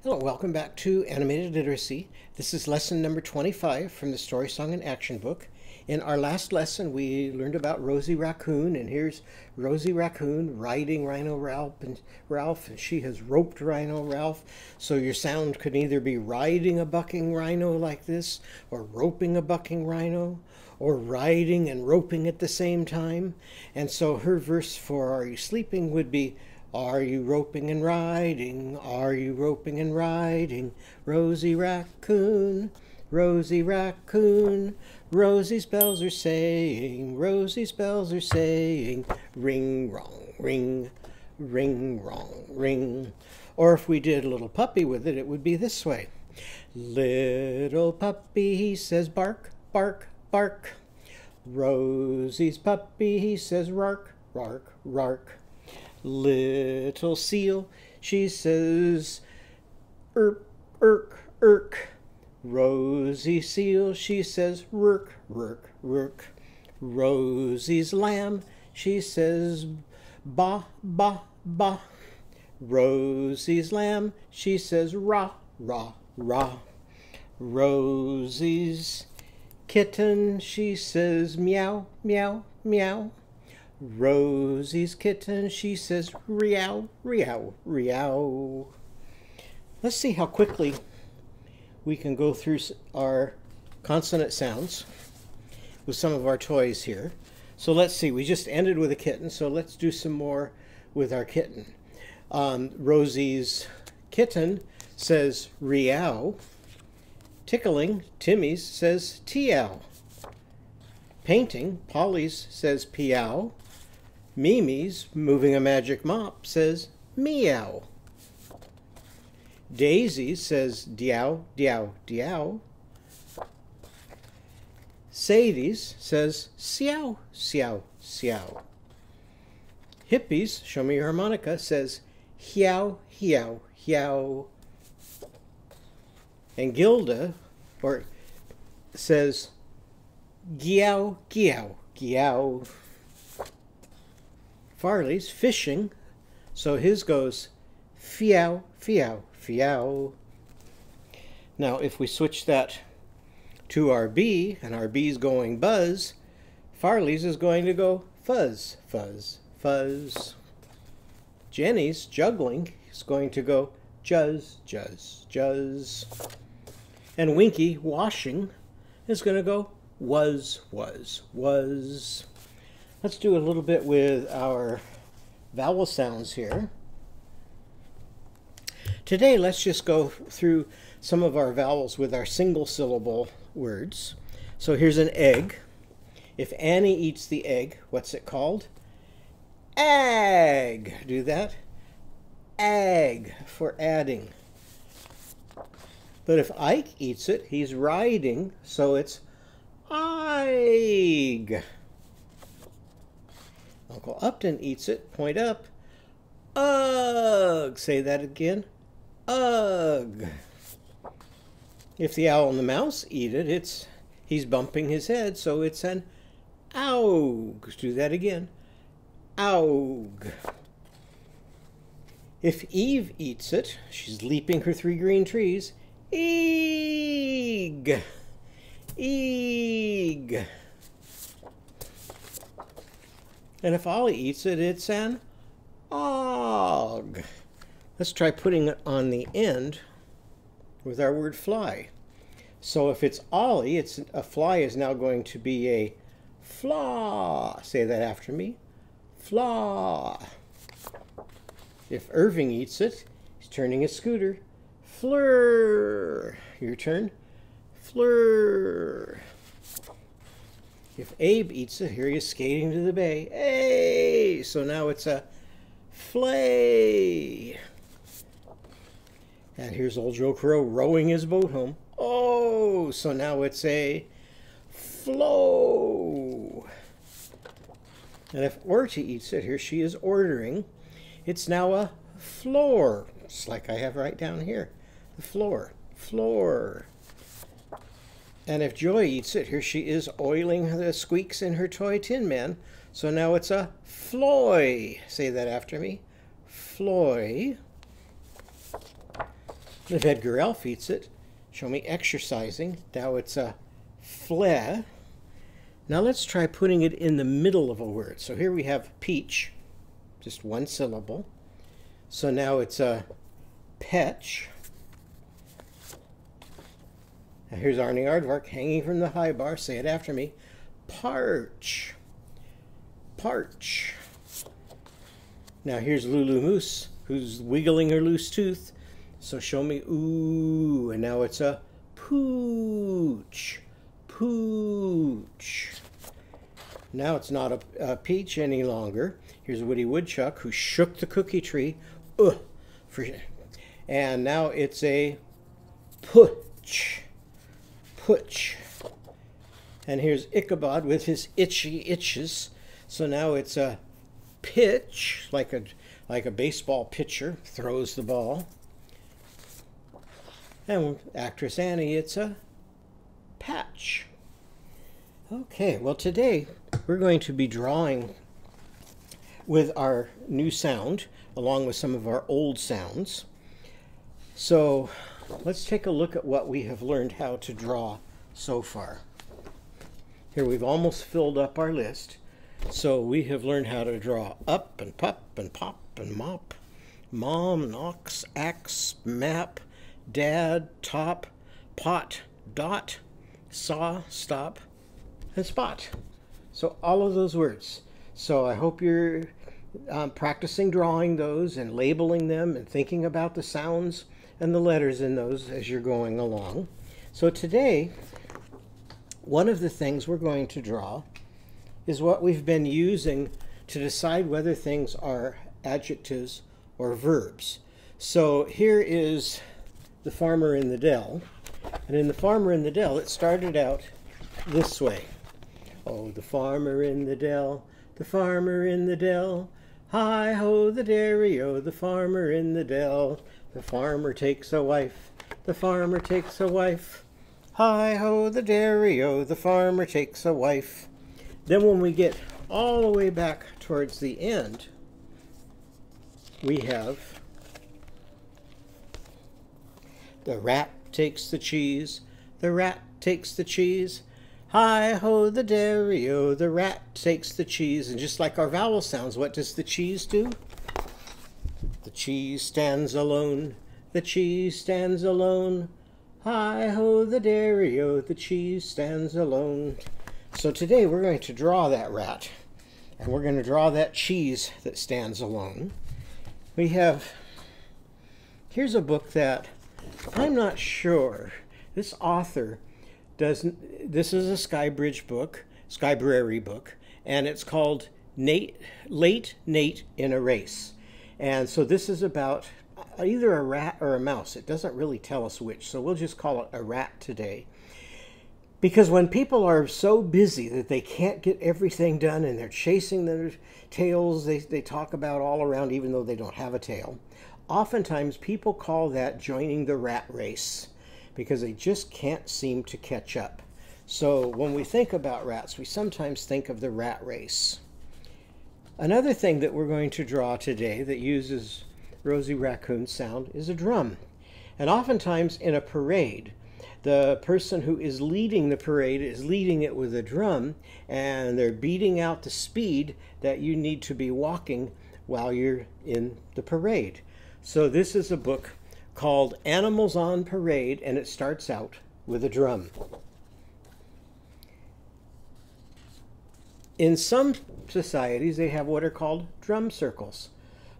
Hello, welcome back to Animated Literacy. This is lesson number 25 from the Story Song and Action book. In our last lesson, we learned about Rosie Raccoon, and here's Rosie Raccoon riding Rhino Ralph, and she has roped Rhino Ralph. So your sound could either be riding a bucking rhino like this, or roping a bucking rhino, or riding and roping at the same time. And so her verse for Are You Sleeping would be, are you roping and riding? Are you roping and riding? Rosie Raccoon, Rosie Raccoon. Rosie's bells are saying, Rosie's bells are saying, ring, wrong, ring, ring, wrong, ring. Or if we did a little puppy with it, it would be this way. Little puppy, he says, bark, bark, bark. Rosie's puppy, he says, rark, rark, rark. Little seal, she says, irk, irk, irk. Rosie seal, she says, rurk, rurk, rurk. Rosie's lamb, she says, ba, ba, ba. Rosie's lamb, she says, rah, rah, rah. Rosie's kitten, she says, meow, meow, meow. Rosie's kitten, she says, meow, meow, meow. Let's see how quickly we can go through our consonant sounds with some of our toys here. So let's see, we just ended with a kitten, so let's do some more with our kitten. Rosie's kitten says meow. Tickling, Timmy's says teow. Painting, Polly's says peow. Mimi's moving a magic mop says meow. Daisy says deow, deow, deow. Sadie's says seow, seow, seow. Hippie's, show me your harmonica, says heow, heow, heow. And Gilda says geow, geow, geow. Farley's fishing, so his goes feow, feow, feow. Now if we switch that to our B, and our B's going buzz, Farley's is going to go fuzz, fuzz, fuzz. Jenny's juggling is going to go juzz, juzz, juzz. And Winky washing is going to go was, was, was. Let's do a little bit with our vowel sounds here. Today, let's just go through some of our vowels with our single syllable words. So here's an egg. If Annie eats the egg, what's it called? Ag. Do that. Ag for adding. But if Ike eats it, he's riding, so it's Ig. Uncle Upton eats it, point up. Ugh. Say that again. Ugh. If the owl and the mouse eat it, he's bumping his head, so it's an oug. Do that again. Oug. If Eve eats it, she's leaping her 3 green trees. Eeg. Eeg. And if Ollie eats it, it's an og. Let's try putting it on the end with our word fly. So if it's Ollie, a fly is now going to be a flaw. Say that after me. Flaw. If Irving eats it, he's turning his scooter. Fleur. Your turn. Fleur. If Abe eats it, here he is skating to the bay. Hey! So now it's a flay. And here's old Joe Crow rowing his boat home. Oh! So now it's a flow. And if Orty eats it, here she is ordering. It's now a floor. Just like I have right down here. The floor. Floor. And if Joy eats it, here she is oiling the squeaks in her toy Tin Man. So now it's a floy. Say that after me. Floy. If Edgar Elf eats it, show me exercising. Now it's a flea. Now let's try putting it in the middle of a word. So here we have peach, just one syllable. So now it's a petch. Now here's Arnie Aardvark hanging from the high bar. Say it after me. Parch. Parch. Now here's Lulu Moose, who's wiggling her loose tooth. So show me ooh, and now it's a pooch. Pooch. Now it's not a peach any longer. Here's Woody Woodchuck, who shook the cookie tree. And now it's a putch. Putch. And here's Ichabod with his itchy itches. So now it's a pitch, like a baseball pitcher throws the ball. And actress Annie, it's a patch. Okay, well today we're going to be drawing with our new sound along with some of our old sounds. So let's take a look at what we have learned how to draw so far. Here we've almost filled up our list. So we have learned how to draw up and pup and pop and mop, mom, knocks, axe, map, dad, top, pot, dot, saw, stop, and spot. So all of those words. So I hope you're practicing drawing those and labeling them and thinking about the sounds and the letters in those as you're going along. So today, one of the things we're going to draw is what we've been using to decide whether things are adjectives or verbs. So here is the farmer in the dell. And in the farmer in the dell, it started out this way. Oh, the farmer in the dell, the farmer in the dell. Hi-ho, the dairy-o, the farmer in the dell. The farmer takes a wife, the farmer takes a wife. Hi-ho, the dairy-o, the farmer takes a wife. Then when we get all the way back towards the end, we have the rat takes the cheese, the rat takes the cheese. Hi-ho, the dairy-o, the rat takes the cheese. And just like our vowel sounds, what does the cheese do? The cheese stands alone, the cheese stands alone. Hi-ho, the dairy-o, the cheese stands alone. So today we're going to draw that rat, and we're going to draw that cheese that stands alone. We have, here's a book that I'm not sure, this author doesn't, this is a Skybridge book, Skybrary book, and it's called Late Nate in a Race. And so this is about either a rat or a mouse. It doesn't really tell us which, so we'll just call it a rat today. Because when people are so busy that they can't get everything done and they're chasing their tails they talk about all around even though they don't have a tail, oftentimes people call that joining the rat race because they just can't seem to catch up. So when we think about rats, we sometimes think of the rat race. Another thing that we're going to draw today that uses Rosie Raccoon sound is a drum. And oftentimes in a parade, the person who is leading the parade is leading it with a drum, and they're beating out the speed that you need to be walking while you're in the parade. So this is a book called Animals on Parade, and it starts out with a drum. In some societies, they have what are called drum circles,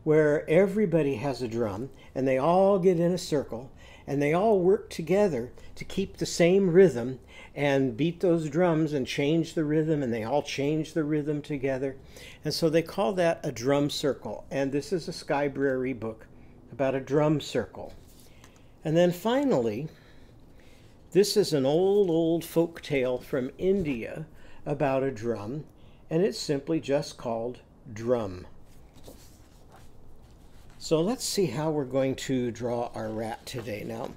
where everybody has a drum, and they all get in a circle, and they all work together to keep the same rhythm and beat those drums and change the rhythm, and they all change the rhythm together. And so they call that a drum circle. And this is a Skybrary book about a drum circle. And then finally, this is an old folk tale from India about a drum, and it's simply just called Drum. So let's see how we're going to draw our rat today. Now,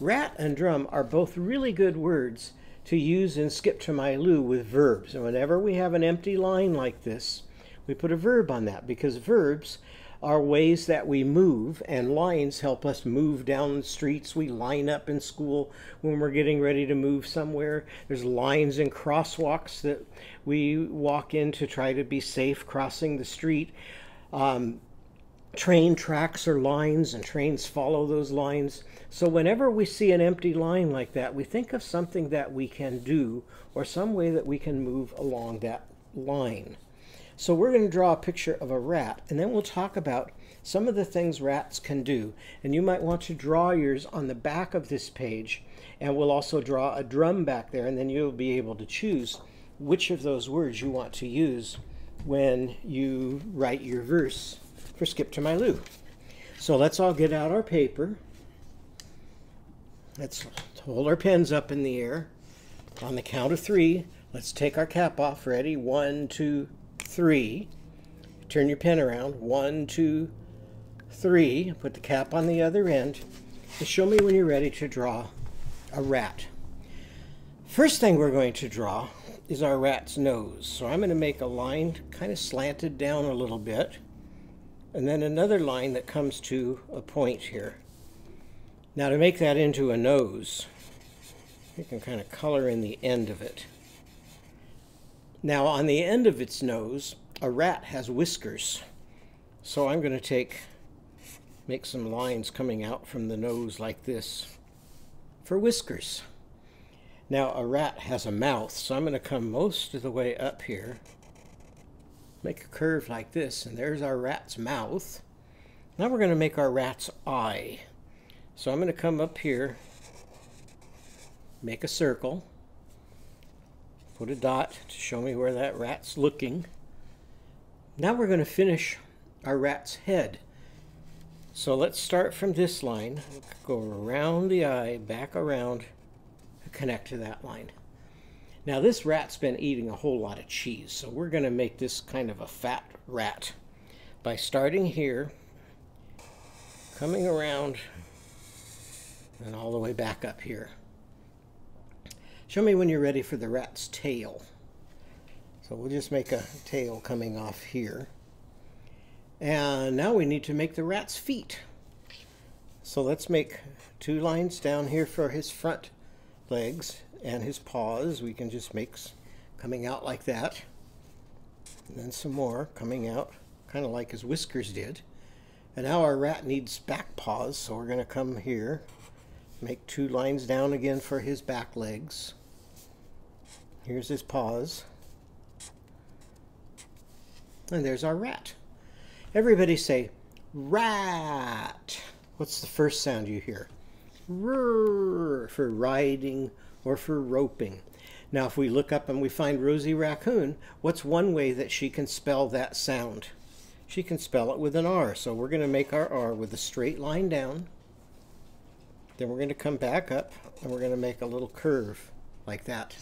rat and drum are both really good words to use in Skip to My Lou with verbs. And whenever we have an empty line like this, we put a verb on that because verbs are ways that we move, and lines help us move down the streets. We line up in school when we're getting ready to move somewhere. There's lines and crosswalks that we walk in to try to be safe crossing the street. Train tracks are lines, and trains follow those lines. So whenever we see an empty line like that, we think of something that we can do or some way that we can move along that line. So we're going to draw a picture of a rat, and then we'll talk about some of the things rats can do. And you might want to draw yours on the back of this page, and we'll also draw a drum back there, and then you'll be able to choose which of those words you want to use when you write your verse for Skip to My Lou. So let's all get out our paper. Let's hold our pens up in the air. On the count of 3, let's take our cap off. Ready? 1, 2, 3. Turn your pen around. 1, 2, 3. Put the cap on the other end. And show me when you're ready to draw a rat. First thing we're going to draw is our rat's nose. So I'm going to make a line kind of slanted down a little bit, and then another line that comes to a point here. Now to make that into a nose, you can kind of color in the end of it. Now on the end of its nose, a rat has whiskers. So I'm going to make some lines coming out from the nose like this for whiskers. Now a rat has a mouth, so I'm going to come most of the way up here, make a curve like this, and there's our rat's mouth. Now we're going to make our rat's eye. So I'm going to come up here, make a circle, put a dot to show me where that rat's looking. Now we're going to finish our rat's head. So let's start from this line, go around the eye, back around, connect to that line. Now this rat's been eating a whole lot of cheese, so we're going to make this kind of a fat rat by starting here, coming around, and all the way back up here. Show me when you're ready for the rat's tail. So we'll just make a tail coming off here. And now we need to make the rat's feet. So let's make 2 lines down here for his front legs, and his paws we can just make coming out like that, and then some more coming out kind of like his whiskers did. And now our rat needs back paws, so we're going to come here, make 2 lines down again for his back legs. Here's his paws, and there's our rat. Everybody say rat. What's the first sound you hear? Rrr, for riding or for roping. Now if we look up and we find Rosie Raccoon, what's one way that she can spell that sound? She can spell it with an R. So we're going to make our R with a straight line down. Then we're going to come back up and we're going to make a little curve like that.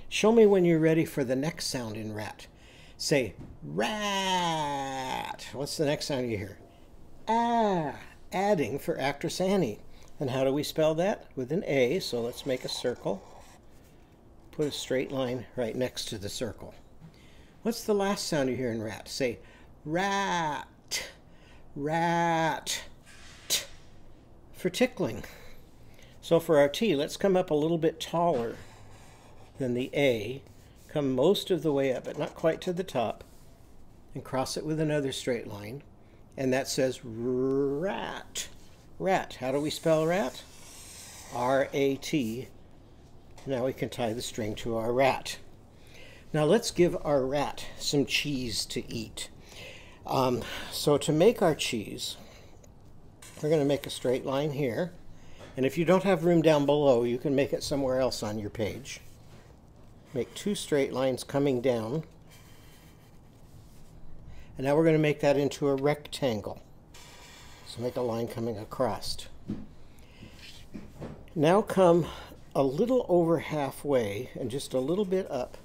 Show me when you're ready for the next sound in rat. Say rat. What's the next sound you hear? Ah, adding for actress Annie. And how do we spell that? With an A, so let's make a circle. Put a straight line right next to the circle. What's the last sound you hear in rat? Say rat, rat, t, for tickling. So for our T, let's come up a little bit taller than the A, come most of the way up, but not quite to the top, and cross it with another straight line. And that says rat. Rat. How do we spell rat? R-A-T. Now we can tie the string to our rat. Now let's give our rat some cheese to eat. So to make our cheese, we're going to make a straight line here. And if you don't have room down below, you can make it somewhere else on your page. Make 2 straight lines coming down. And now we're going to make that into a rectangle. So make a line coming across. Now come a little over halfway and just a little bit up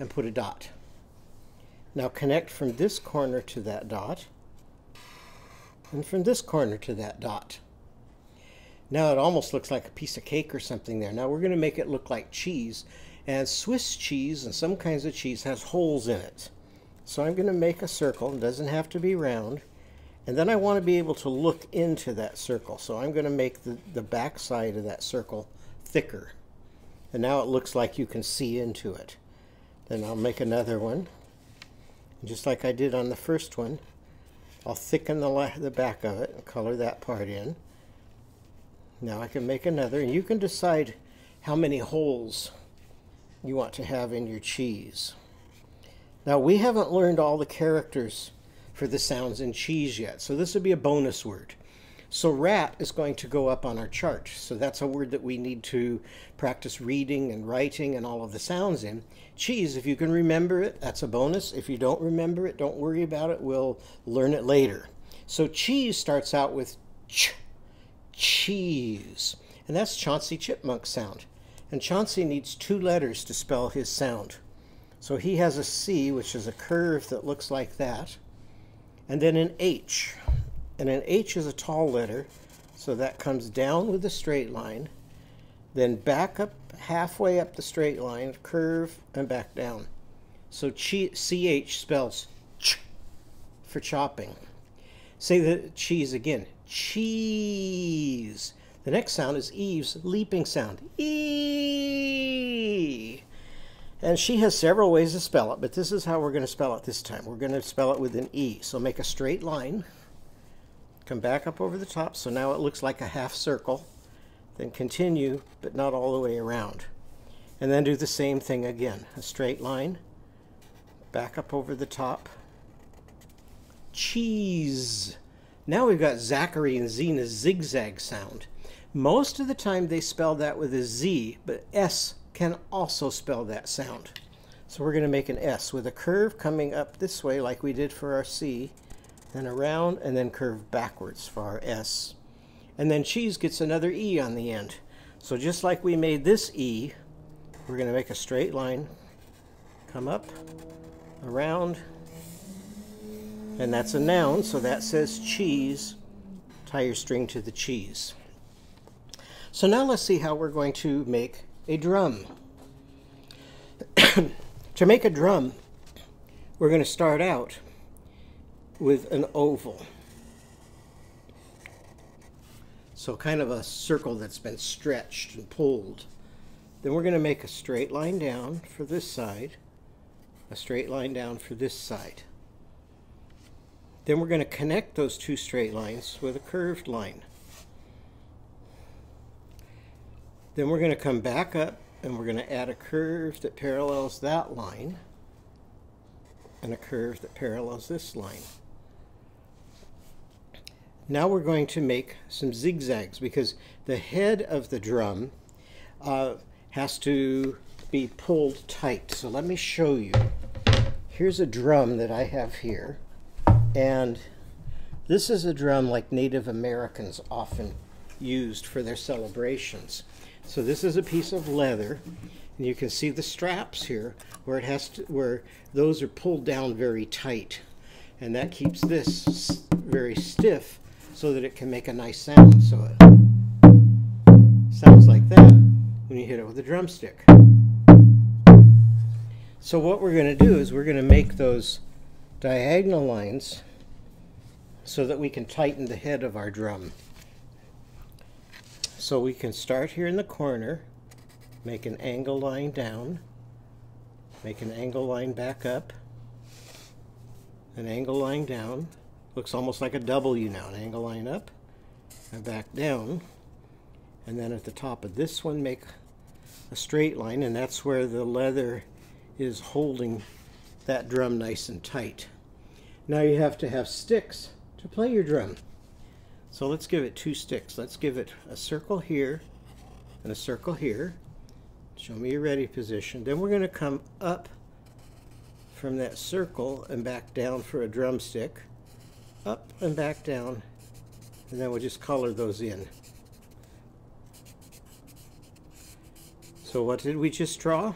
and put a dot. Now connect from this corner to that dot and from this corner to that dot. Now it almost looks like a piece of cake or something there. Now we're going to make it look like cheese, and Swiss cheese and some kinds of cheese has holes in it. So I'm going to make a circle. It doesn't have to be round. And then I want to be able to look into that circle. So I'm going to make the back side of that circle thicker. And now it looks like you can see into it. Then I'll make another one. Just like I did on the first one, I'll thicken the back of it and color that part in. Now I can make another, and you can decide how many holes you want to have in your cheese. Now we haven't learned all the characters for the sounds in cheese yet, so this would be a bonus word. So rat is going to go up on our chart, so that's a word that we need to practice reading and writing and all of the sounds in. Cheese, if you can remember it, that's a bonus. If you don't remember it, don't worry about it, we'll learn it later. So cheese starts out with ch, cheese, and that's Chauncey Chipmunk's sound. And Chauncey needs 2 letters to spell his sound. So he has a C, which is a curve that looks like that, and then an H. And an H is a tall letter, so that comes down with a straight line, then back up halfway up the straight line, curve, and back down. So CH spells ch for chopping. Say the cheese again. Cheese. The next sound is Eve's leaping sound. E. And she has several ways to spell it, but this is how we're going to spell it this time. We're going to spell it with an E. So make a straight line. Come back up over the top, so now it looks like a half circle. Then continue, but not all the way around. And then do the same thing again. A straight line. Back up over the top. Cheese. Now we've got Zachary and Zena's zigzag sound. Most of the time they spell that with a Z, but S can also spell that sound. So we're going to make an S with a curve coming up this way like we did for our C, then around, and then curve backwards for our S. And then cheese gets another E on the end. So just like we made this E, we're going to make a straight line, come up, around, and that's a noun, so that says cheese. Tie your string to the cheese. So now let's see how we're going to make a drum. To make a drum, we're going to start out with an oval. So kind of a circle that's been stretched and pulled. Then we're going to make a straight line down for this side, a straight line down for this side. Then we're going to connect those 2 straight lines with a curved line. Then we're going to come back up and we're going to add a curve that parallels that line and a curve that parallels this line. Now we're going to make some zigzags because the head of the drum has to be pulled tight. So let me show you. Here's a drum that I have here, and this is a drum like Native Americans often used for their celebrations. So this is a piece of leather, and you can see the straps here where it has to, where those are pulled down very tight, and that keeps this very stiff so that it can make a nice sound. So it sounds like that when you hit it with a drumstick. So what we're going to do is we're going to make those diagonal lines so that we can tighten the head of our drum. So we can start here in the corner, make an angle line down, make an angle line back up, an angle line down. Looks almost like a W now. An angle line up and back down. And then at the top of this one, make a straight line, and that's where the leather is holding that drum nice and tight. Now you have to have sticks to play your drum. So let's give it 2 sticks. Let's give it a circle here and a circle here. Show me your ready position. Then we're going to come up from that circle and back down for a drumstick. Up and back down, and then we'll just color those in. So what did we just draw?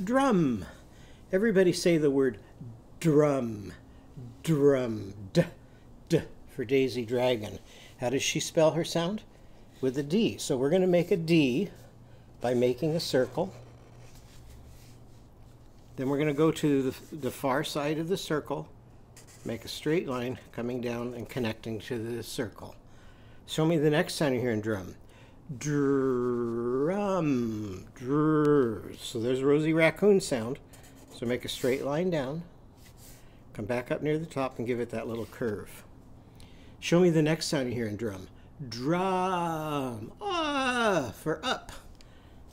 Drum. Everybody say the word drum. Drum. D. D for Daisy Dragon. How does she spell her sound? With a D. So we're going to make a D by making a circle. Then we're going to go to the far side of the circle, make a straight line coming down and connecting to the circle. Show me the next sound you hear in drum. Drum. Drr. So there's Rosie Raccoon sound. So make a straight line down, come back up near the top and give it that little curve. Show me the next sound you hear in drum. Drum. Ah, for up.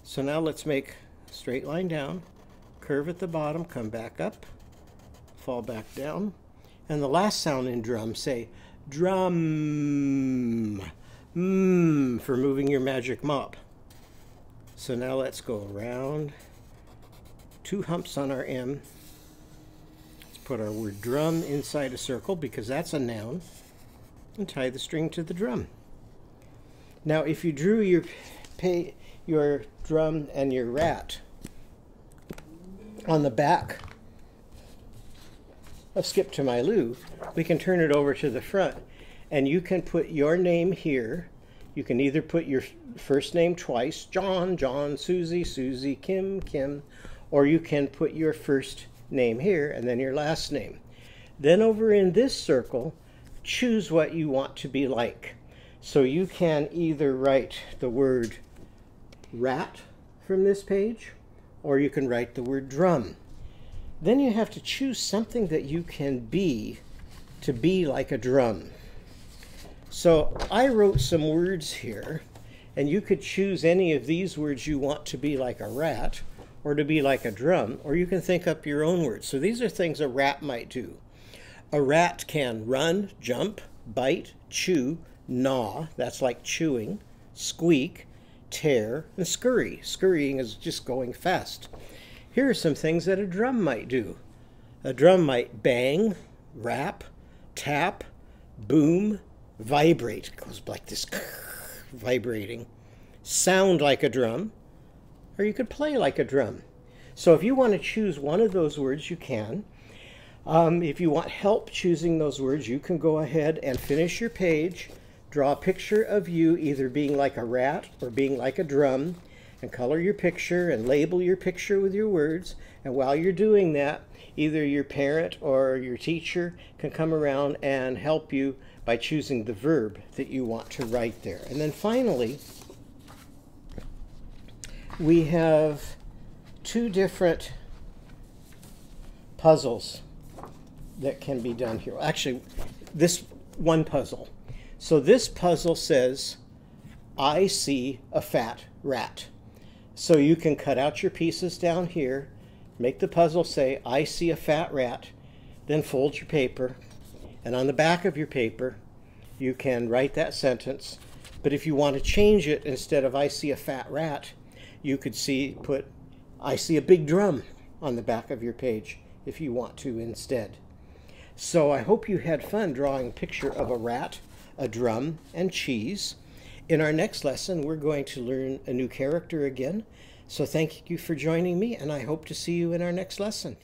So now let's make a straight line down, curve at the bottom, come back up, fall back down. And the last sound in drum, say drum. For moving your magic mop. So now let's go around. 2 humps on our M. Let's put our word drum inside a circle because that's a noun, and tie the string to the drum. Now if you drew your drum and your rat on the back of Skip to My Lou, we can turn it over to the front and you can put your name here. You can either put your first name twice, John, John, Susie, Susie, Kim, Kim, or you can put your first name here and then your last name. Then over in this circle, choose what you want to be like. So you can either write the word rat from this page, or you can write the word drum. Then you have to choose something that you can be to be like a drum. So I wrote some words here, and you could choose any of these words you want to be like a rat, or to be like a drum, or you can think up your own words. So these are things a rat might do. A rat can run, jump, bite, chew, gnaw, that's like chewing, squeak, tear, and scurry. Scurrying is just going fast. Here are some things that a drum might do. A drum might bang, rap, tap, boom, vibrate. It goes like this, vibrating. Sound like a drum. Or you could play like a drum. So if you want to choose one of those words, you can. If you want help choosing those words, you can go ahead and finish your page, draw a picture of you either being like a rat or being like a drum, and color your picture and label your picture with your words. And while you're doing that, either your parent or your teacher can come around and help you by choosing the verb that you want to write there. And then finally, we have 2 different puzzles that can be done here. Actually, this one puzzle. So this puzzle says, I see a fat rat. So you can cut out your pieces down here, make the puzzle say, I see a fat rat, then fold your paper, and on the back of your paper, you can write that sentence. But if you want to change it, instead of I see a fat rat, you could put I see a big drum on the back of your page if you want to instead. So I hope you had fun drawing a picture of a rat, a drum, and cheese. In our next lesson, we're going to learn a new character again. So thank you for joining me, and I hope to see you in our next lesson.